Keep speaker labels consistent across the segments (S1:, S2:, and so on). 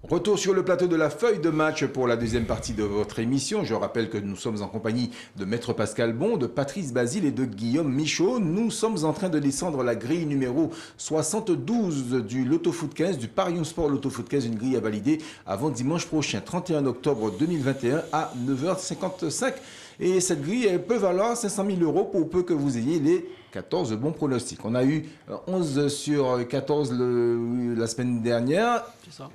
S1: Retour sur le plateau de la feuille de match pour la deuxième partie de votre émission. Je rappelle que nous sommes en compagnie de Maître Pascal Bon, de Patrice Basile et de Guillaume Michaud. Nous sommes en train de descendre la grille numéro 72 du Loto Foot 15, du Parion Sport Loto Foot 15, une grille à valider avant dimanche prochain, 31 octobre 2021 à 9h55. Et cette grille, elle peut valoir 500 000 euros pour peu que vous ayez les 14 bons pronostics. On a eu 11 sur 14 la semaine dernière,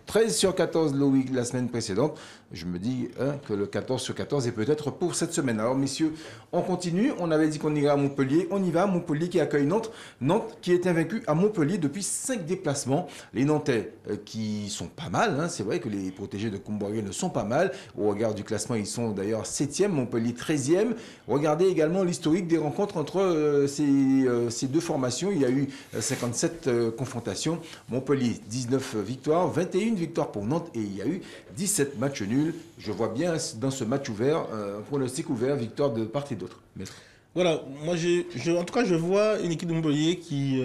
S1: 13 sur 14 la semaine précédente. Je me dis que le 14 sur 14 est peut-être pour cette semaine. Alors messieurs, on continue. On avait dit qu'on irait à Montpellier. On y va. Montpellier qui accueille Nantes. Nantes qui est invaincu à Montpellier depuis 5 déplacements. Les Nantais qui sont pas mal. C'est vrai que les protégés de Comboiré ne sont pas mal. Au regard du classement, ils sont d'ailleurs 7e. Montpellier 13e. Regardez également l'historique des rencontres entre ces deux formations. Il y a eu 57 confrontations. Montpellier, 19 victoires, 21 victoires pour Nantes et il y a eu 17 matchs nuls. Je vois bien dans ce match ouvert, un pronostic ouvert, victoire de part et d'autre. Maître.
S2: Voilà, moi en tout cas je vois une équipe de Montpellier qui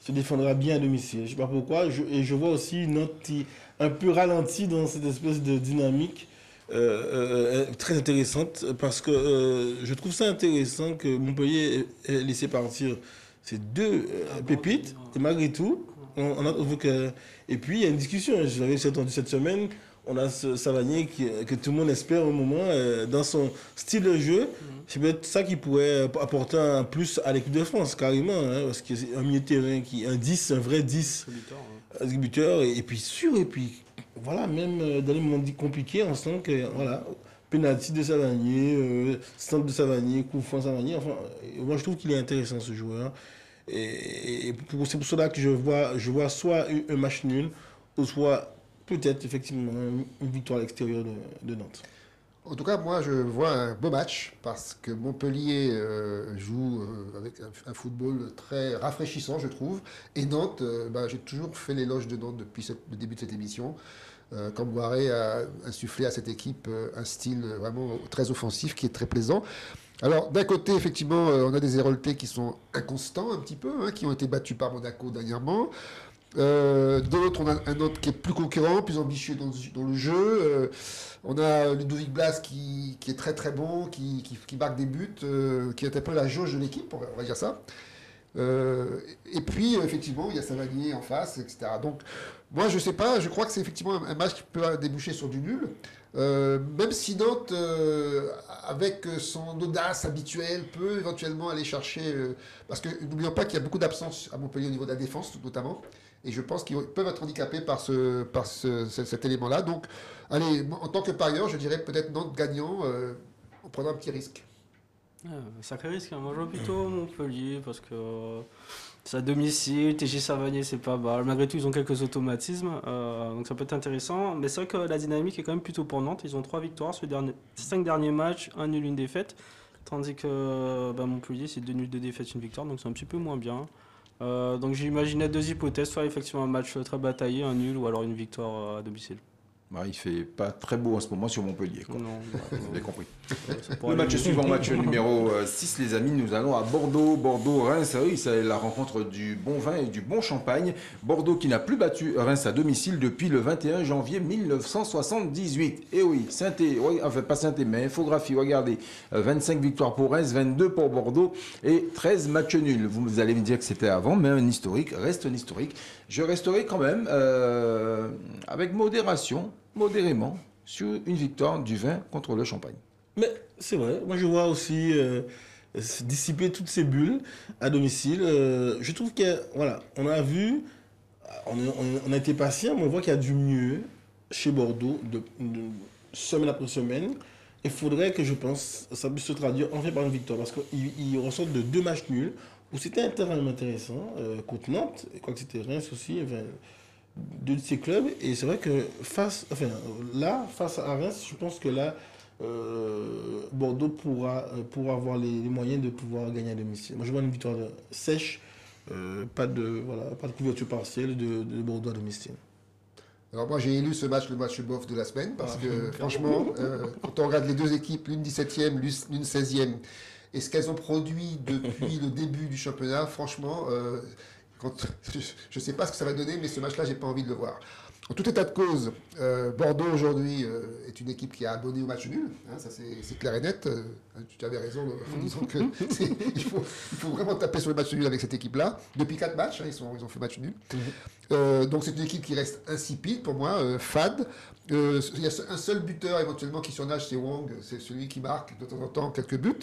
S2: se défendra bien à domicile. Je ne sais pas pourquoi. Et je vois aussi Nantes un peu ralenti dans cette espèce de dynamique. Très intéressante parce que je trouve ça intéressant que Montpellier ait laissé partir ces deux pépites et malgré tout on a vu que et puis il y a une discussion, je l'avais entendu cette semaine, on a ce Savanier que tout le monde espère au moment dans son style de jeu, c'est peut-être ça qui pourrait apporter un plus à l'équipe de France carrément, parce que c'est un milieu de terrain qui un 10, un vrai 10 buteur et puis sûr et puis voilà, même dans les moments compliqués, on sent que, voilà, pénalty de Savanier, centre de Savanier, coup franc Savanier. Enfin, moi, je trouve qu'il est intéressant, ce joueur. Et c'est pour cela que je vois soit un match nul, ou soit peut-être, effectivement, une victoire à l'extérieur de Nantes.
S3: En tout cas, moi, je vois un beau match parce que Montpellier joue avec un football très rafraîchissant, je trouve. Et Nantes, j'ai toujours fait l'éloge de Nantes depuis le début de cette émission. Camboiré a insufflé à cette équipe un style vraiment très offensif qui est très plaisant. Alors, d'un côté, effectivement, on a des Héroltais qui sont inconstants un petit peu, qui ont été battus par Monaco dernièrement. De l'autre, on a un autre qui est plus conquérant, plus ambitieux dans le jeu. On a Ludovic Blas qui est très très bon, qui marque des buts, qui est un peu la jauge de l'équipe, on va dire ça. Et puis, effectivement, il y a Savanier en face, etc. Donc, moi, je sais pas, je crois que c'est effectivement un match qui peut déboucher sur du nul. Même si Nantes, avec son audace habituelle, peut éventuellement aller chercher... parce que n'oublions pas qu'il y a beaucoup d'absence à Montpellier au niveau de la défense, notamment. Et je pense qu'ils peuvent être handicapés par cet élément-là. Donc, allez, en tant que parieur, je dirais peut-être Nantes gagnant en prenant un petit risque.
S4: Sacré risque, moi je vois plutôt Montpellier parce que c'est à domicile, TG Savanier c'est pas mal, malgré tout ils ont quelques automatismes, donc ça peut être intéressant, mais c'est vrai que la dynamique est quand même plutôt pour Nantes, ils ont 3 victoires sur les 5 derniers matchs, 1 nul, 1 défaite, tandis que Montpellier c'est 2 nuls, 2 défaites, 1 victoire, donc c'est un petit peu moins bien. Donc j'imaginais 2 hypothèses, soit effectivement un match très bataillé, un nul ou alors une victoire à domicile.
S1: Il fait pas très beau en ce moment sur Montpellier. Quoi.
S4: Non,
S1: vous avez compris. Le match suivant, match numéro 6, les amis, nous allons à Bordeaux. Bordeaux-Reims, oui, c'est la rencontre du bon vin et du bon champagne. Bordeaux qui n'a plus battu Reims à domicile depuis le 21 janvier 1978. Et oui, Saint-Étienne, enfin pas Saint-Étienne, mais infographie, regardez. 25 victoires pour Reims, 22 pour Bordeaux et 13 matchs nuls. Vous allez me dire que c'était avant, mais un historique reste un historique. Je resterai quand même avec modérément, sur une victoire du vin contre le champagne.
S2: Mais c'est vrai, moi je vois aussi dissiper toutes ces bulles à domicile. Je trouve que, voilà, on a vu, on a été patient, mais on voit qu'il y a du mieux chez Bordeaux de semaine après semaine. Il faudrait que, je pense, ça puisse se traduire enfin par une victoire, parce qu'ils ressortent de 2 matchs nuls, où c'était intéressant, contre Nantes, et quoi que c'était Reims aussi, enfin, 2 de ces clubs, et c'est vrai que face à Reims, je pense que là, Bordeaux pourra avoir les moyens de pouvoir gagner à domicile. Moi, je vois une victoire sèche, pas de couverture partielle de Bordeaux à domicile.
S3: Alors moi j'ai élu ce match, le match bof de la semaine, parce que franchement, quand on regarde les deux équipes, l'une 17e, l'une 16e, et ce qu'elles ont produit depuis le début du championnat, franchement, je ne sais pas ce que ça va donner, mais ce match-là, j'ai pas envie de le voir. En tout état de cause, Bordeaux aujourd'hui est une équipe qui a abonné au match nul. Hein, ça c'est clair et net. Tu avais raison en disant que il faut vraiment taper sur le match nul avec cette équipe-là. Depuis 4 matchs, hein, ils ont fait match nul. Donc c'est une équipe qui reste insipide pour moi, fade. Il y a un seul buteur éventuellement qui surnage, c'est Wong, c'est celui qui marque de temps en temps quelques buts,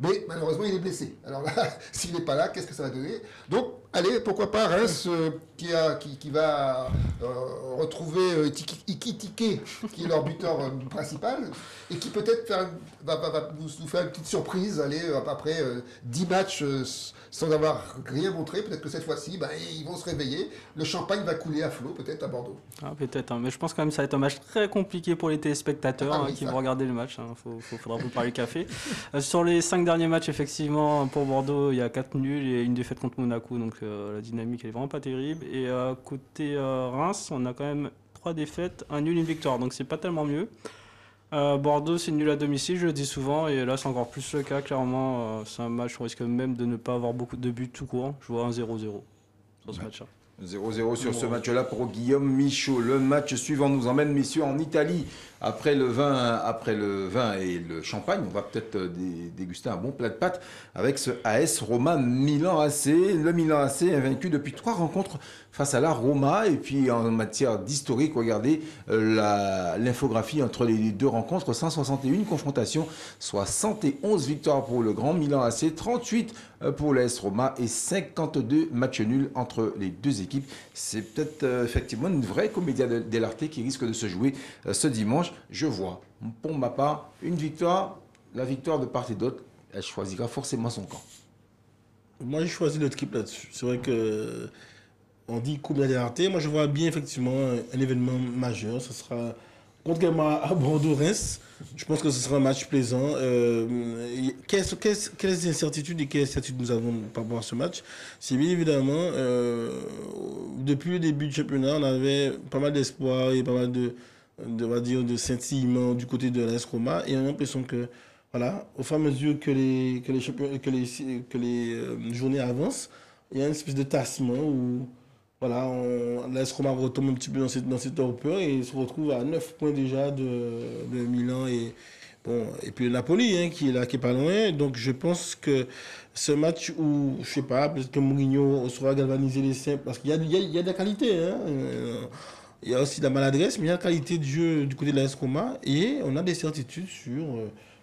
S3: mais malheureusement il est blessé. Alors là, s'il n'est pas là, qu'est-ce que ça va donner? Donc, allez, pourquoi pas Reims qui va retrouver Ikitike, qui est leur buteur principal, et qui peut-être va nous faire une petite surprise, allez, après 10 matchs sans avoir rien montré, peut-être que cette fois-ci, ils vont se réveiller, le champagne va couler à flot, peut-être à Bordeaux.
S4: Ah, peut-être, hein, mais je pense quand même que ça va être un match très compliqué pour les téléspectateurs qui vont regarder le match. Faudra vous parler café. Sur les 5 derniers matchs, effectivement, pour Bordeaux, il y a 4 nuls et une défaite contre Monaco, donc la dynamique elle est vraiment pas terrible. Et côté Reims, on a quand même 3 défaites, un nul, une victoire, donc c'est pas tellement mieux. Bordeaux, c'est nul à domicile, je le dis souvent, et là c'est encore plus le cas, clairement. C'est un match, on risque même de ne pas avoir beaucoup de buts tout court. Je vois un 0-0 sur ce match-là.
S1: 0-0 sur ce match-là pour Guillaume Michaud. Le match suivant nous emmène, messieurs, en Italie. Après le vin et le champagne, on va peut-être déguster un bon plat de pâtes avec ce AS Roma Milan AC. Le Milan AC est vaincu depuis 3 rencontres face à la Roma. Et puis en matière d'historique, regardez l'infographie entre les 2 rencontres. 161 confrontations, 71 victoires pour le grand Milan AC, 38 pour l'AS Roma et 52 matchs nuls entre les 2 équipes. C'est peut-être effectivement une vraie commedia dell'arte qui risque de se jouer ce dimanche. Je vois, pour ma part, une victoire, la victoire de part et d'autre, elle choisira forcément son camp.
S2: Moi, j'ai choisi notre équipe là-dessus. C'est vrai que on dit commedia dell'arte. Moi, je vois bien effectivement un événement majeur. Ce sera contrairement à Bordeaux-Reims. Je pense que ce sera un match plaisant. Quelles incertitudes et quelles certitudes nous avons par rapport à ce match? C'est bien évidemment, depuis le début du championnat, on avait pas mal d'espoir et pas mal on va dire, de scintillement du côté de l'AS Roma. Et on a l'impression que, voilà, au fur et à mesure que les journées avancent, il y a une espèce de tassement où voilà, l'AS Roma retombe un petit peu dans cette torpeur et se retrouve à 9 points déjà de Milan et puis le Napoli qui est là, qui est pas loin. Donc je pense que ce match où, je sais pas, peut-être que Mourinho saura galvaniser les simples, parce qu'il y a de la qualité. Il y a aussi de la maladresse, mais il y a de la qualité de jeu du côté de l'AS Roma et on a des certitudes sur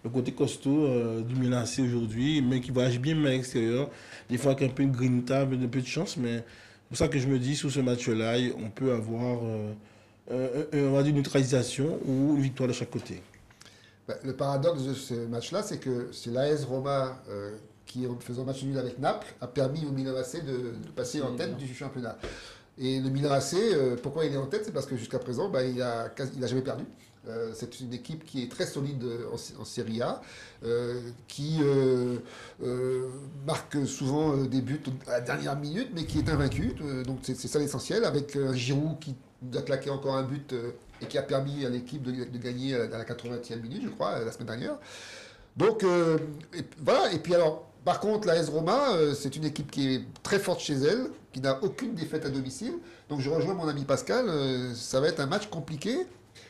S2: le côté costaud du Milan AC aujourd'hui, mais qui voyage bien même à l'extérieur. Des fois avec un peu de grinta, un peu de chance, mais c'est pour ça que je me dis, sur ce match-là, on peut avoir on va dire une neutralisation ou une victoire de chaque côté.
S3: Le paradoxe de ce match-là, c'est que c'est l'AS Roma qui, en faisant match nul avec Naples, a permis au Milan AC de passer en tête du championnat. Et le Milan AC, pourquoi il est en tête? C'est parce que jusqu'à présent, il a jamais perdu. C'est une équipe qui est très solide en Serie A, qui marque souvent des buts à la dernière minute, mais qui est invaincue. Donc c'est ça l'essentiel, avec Giroud qui a claqué encore un but et qui a permis à l'équipe de gagner à la 80e minute, je crois, la semaine dernière. Donc voilà, et puis alors... Par contre, l'AS Roma, c'est une équipe qui est très forte chez elle, qui n'a aucune défaite à domicile. Donc je rejoins mon ami Pascal, ça va être un match compliqué.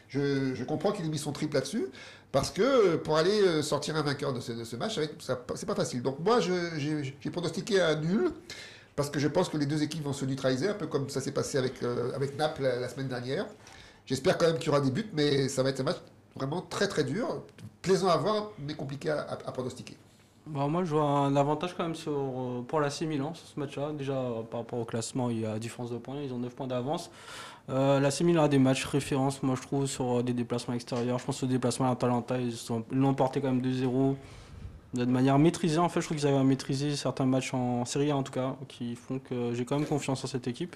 S3: Je comprends qu'il ait mis son triple là-dessus, parce que pour aller sortir un vainqueur de ce match, c'est pas facile. Donc moi, j'ai pronostiqué un nul, parce que je pense que les 2 équipes vont se neutraliser, un peu comme ça s'est passé avec Naples la semaine dernière. J'espère quand même qu'il y aura des buts, mais ça va être un match vraiment très très dur, plaisant à voir, mais compliqué à pronostiquer.
S4: Moi, je vois un avantage quand même pour l'AC Milan sur ce match-là. Déjà, par rapport au classement, il y a différence de points. Ils ont 9 points d'avance. L'AC Milan a des matchs références, moi, je trouve, sur des déplacements extérieurs. Je pense au déplacement à l'Atalanta, ils l'ont porté quand même 2-0. De manière maîtrisée, en fait, je trouve qu'ils avaient maîtrisé certains matchs en Serie A, en tout cas, qui font que j'ai quand même confiance en cette équipe.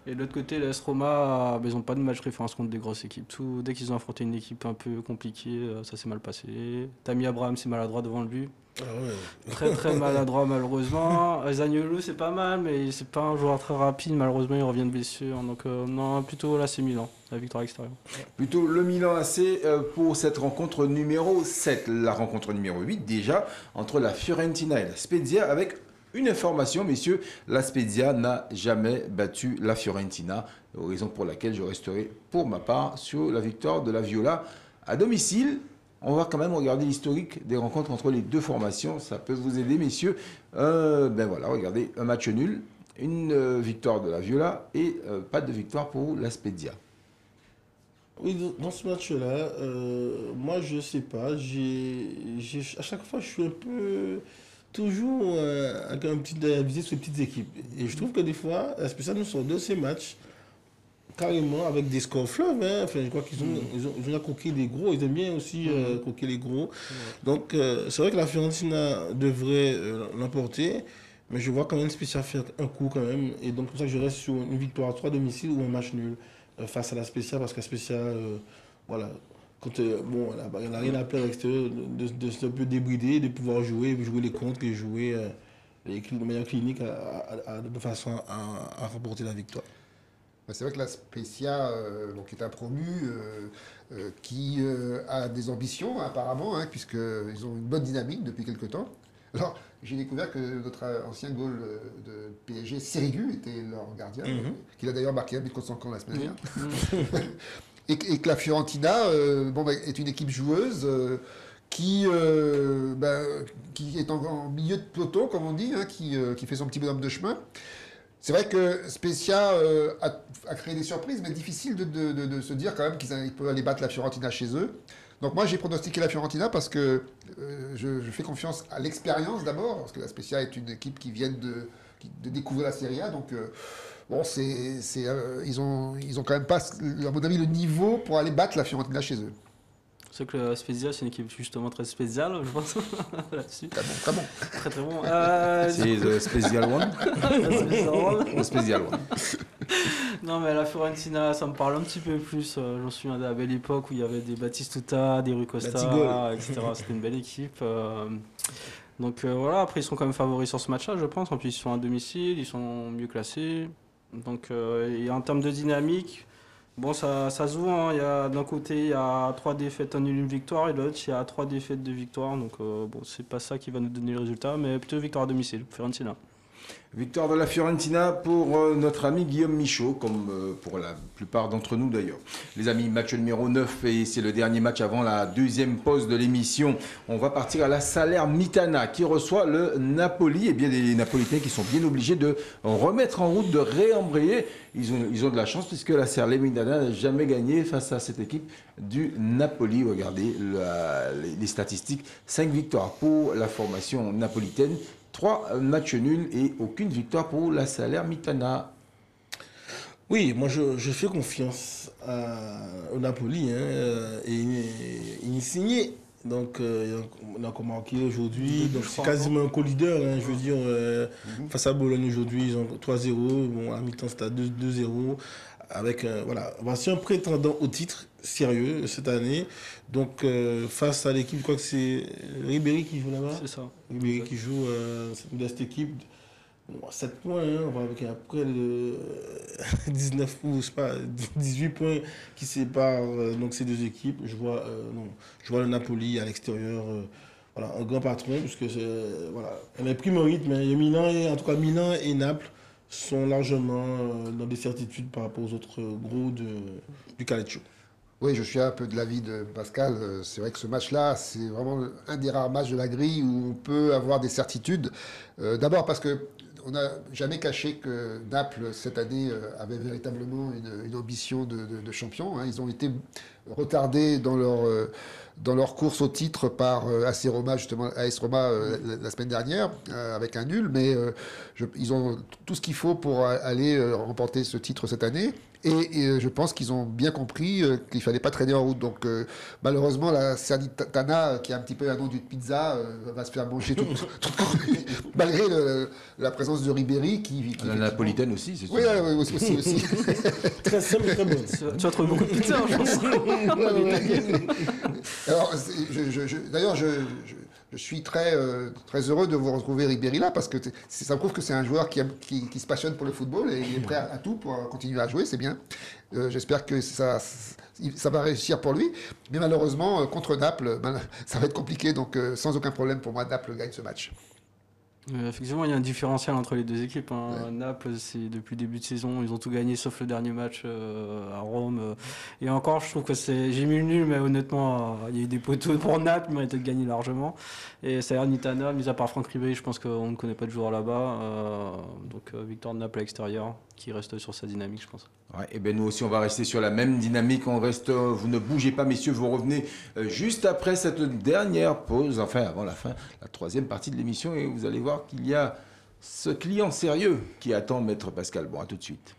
S4: Et de l'autre côté, l'AS Roma, ils n'ont pas de match référence contre des grosses équipes. Dès qu'ils ont affronté une équipe un peu compliquée, ça s'est mal passé. Tammy Abraham, c'est maladroit devant le but.
S2: Ah ouais.
S4: Très très maladroit malheureusement. Zaniolo c'est pas mal, mais c'est pas un joueur très rapide. Malheureusement, il revient de blessure. Donc non, plutôt l'AC Milan, la victoire extérieure.
S1: Plutôt le Milan AC pour cette rencontre numéro 7. La rencontre numéro 8 déjà entre la Fiorentina et la Spezia avec Une information, messieurs, la Spezia n'a jamais battu la Fiorentina, raison pour laquelle je resterai pour ma part sur la victoire de la Viola à domicile. On va quand même regarder l'historique des rencontres entre les deux formations, ça peut vous aider, messieurs. Ben voilà, regardez, un match nul, une victoire de la Viola et pas de victoire pour la Spezia.
S2: Oui, dans ce match-là, moi je sais pas, à chaque fois je suis un peu toujours avec un petit visée sur les petites équipes. Et je trouve que des fois, la Spezia nous sort de ces matchs carrément avec des scores fleuves. Hein. Enfin, je crois qu'ils ont croqué des gros, ils aiment bien aussi croquer les gros. Donc c'est vrai que la Fiorentina devrait l'emporter, mais je vois quand même Spezia faire un coup quand même. Et donc, c'est pour ça que je reste sur une victoire à 3 domiciles ou un match nul face à la Spezia, parce que la Spezia, voilà, quand, bon, elle n'a rien à perdre à l'extérieur, de se un peu débrider, de pouvoir jouer les contres et jouer de manière clinique de façon à remporter la victoire.
S3: C'est vrai que la Spezia, donc est un promu qui a des ambitions apparemment, hein, puisqu'ils ont une bonne dynamique depuis quelque temps. Alors, j'ai découvert que notre ancien goal de PSG, Sirigu, était leur gardien, qu'il a d'ailleurs marqué un but contre son camp la semaine dernière. Et que la Fiorentina est une équipe joueuse qui est en milieu de peloton, comme on dit, hein, qui fait son petit bonhomme de chemin. C'est vrai que Spezia a créé des surprises, mais difficile de se dire quand même qu'ils peuvent aller battre la Fiorentina chez eux. Donc moi j'ai pronostiqué la Fiorentina parce que je fais confiance à l'expérience d'abord, parce que la Spezia est une équipe qui vient de découvrir la Serie A, donc ils ont quand même pas, à mon avis, le niveau pour aller battre la Fiorentina chez eux.
S4: C'est que la Spezia, c'est une équipe justement très spéciale, je pense, là-dessus.
S3: Très bon.
S4: Très très bon.
S1: C'est The Special One. The Special One.
S4: Non, mais la Fiorentina, ça me parle un petit peu plus. Je me souviens de la belle époque où il y avait des Batistuta, des Rui Costa, etc. C'était une belle équipe. Donc voilà, après ils sont quand même favoris sur ce match-là, je pense. En plus, ils sont à domicile, ils sont mieux classés. Donc et en termes de dynamique, bon, ça se joue. Hein. D'un côté, il y a 3 défaites, 1 nul, 1 victoire, et de l'autre, il y a 3 défaites, 2 victoires. Donc bon, c'est pas ça qui va nous donner le résultat, mais plutôt victoire à domicile, Fiorentina.
S1: Victoire de la Fiorentina pour notre ami Guillaume Michaud, comme pour la plupart d'entre nous d'ailleurs. Les amis, match numéro 9 et c'est le dernier match avant la deuxième pause de l'émission. On va partir à la Salernitana qui reçoit le Napoli. Et bien des Napolitains qui sont bien obligés de remettre en route, de réembrayer. Ils ont de la chance puisque la Salernitana n'a jamais gagné face à cette équipe du Napoli. Regardez les statistiques. 5 victoires pour la formation napolitaine. 3 matchs nuls et aucune victoire pour la Salernitana.
S2: Oui, moi je fais confiance au Napoli. Hein, et il est signé. Donc on a encore marqué aujourd'hui. Donc c'est quasiment un co-leader. Hein, je veux dire, face à Bologne aujourd'hui, ils ont 3-0. Bon, à mi-temps c'était à 2-0. Avec voilà, voici un prétendant au titre sérieux cette année. Donc face à l'équipe, je crois que c'est Ribéry qui joue là-bas.
S4: C'est ça.
S2: Ribéry qui joue cette modeste équipe. Bon, 7 points, hein, on va avec après le 19 ou je sais pas, 18 points qui séparent donc ces deux équipes. Je vois le Napoli à l'extérieur. Voilà, un grand patron, puisque voilà, elle a pris mon rythme. Il y a Milan et Naples sont largement dans des certitudes par rapport aux autres gros du Calcio.
S3: Oui, je suis un peu de l'avis de Pascal. C'est vrai que ce match-là, c'est vraiment un des rares matchs de la grille où on peut avoir des certitudes. D'abord parce que on n'a jamais caché que Naples, cette année, avait véritablement une ambition de champion. Hein. Ils ont été retardés dans leur course au titre par AS Roma, justement, AS Roma la semaine dernière, avec un nul. Mais ils ont tout ce qu'il faut pour aller remporter ce titre cette année. Et je pense qu'ils ont bien compris qu'il ne fallait pas traîner en route. Donc malheureusement, la Salernitana, qui a un petit peu un nom d'une pizza, va se faire manger malgré la présence de Ribéry.
S1: La napolitaine aussi, c'est sûr.
S3: Oui, aussi.
S2: Très simple et très bonne.
S4: Tu vas trouver beaucoup de pizza, je pense.
S3: Alors, d'ailleurs, je suis très heureux de vous retrouver Ribéry là, parce que ça prouve que c'est un joueur qui se passionne pour le football et il est prêt à tout pour continuer à jouer, c'est bien. J'espère que ça va réussir pour lui. Mais malheureusement, contre Naples, ça va être compliqué, donc sans aucun problème pour moi, Naples gagne ce match.
S4: Effectivement, il y a un différentiel entre les deux équipes, hein. Naples, c'est depuis le début de saison, ils ont tout gagné sauf le dernier match à Rome. Et encore, je trouve que j'ai mis le nul, mais honnêtement, il y a eu des poteaux pour Naples, ils méritaient de gagner largement. Et Salernitana, mis à part Franck Ribéry, je pense qu'on ne connaît pas de joueur là-bas. Donc victoire de Naples à l'extérieur, qui reste sur sa dynamique, je pense.
S1: Ouais, et bien nous aussi, on va rester sur la même dynamique. Vous ne bougez pas, messieurs, vous revenez juste après cette dernière pause, enfin avant la fin, la troisième partie de l'émission, et vous allez voir qu'il y a ce client sérieux qui attend Maître Pascal. Bon, à tout de suite.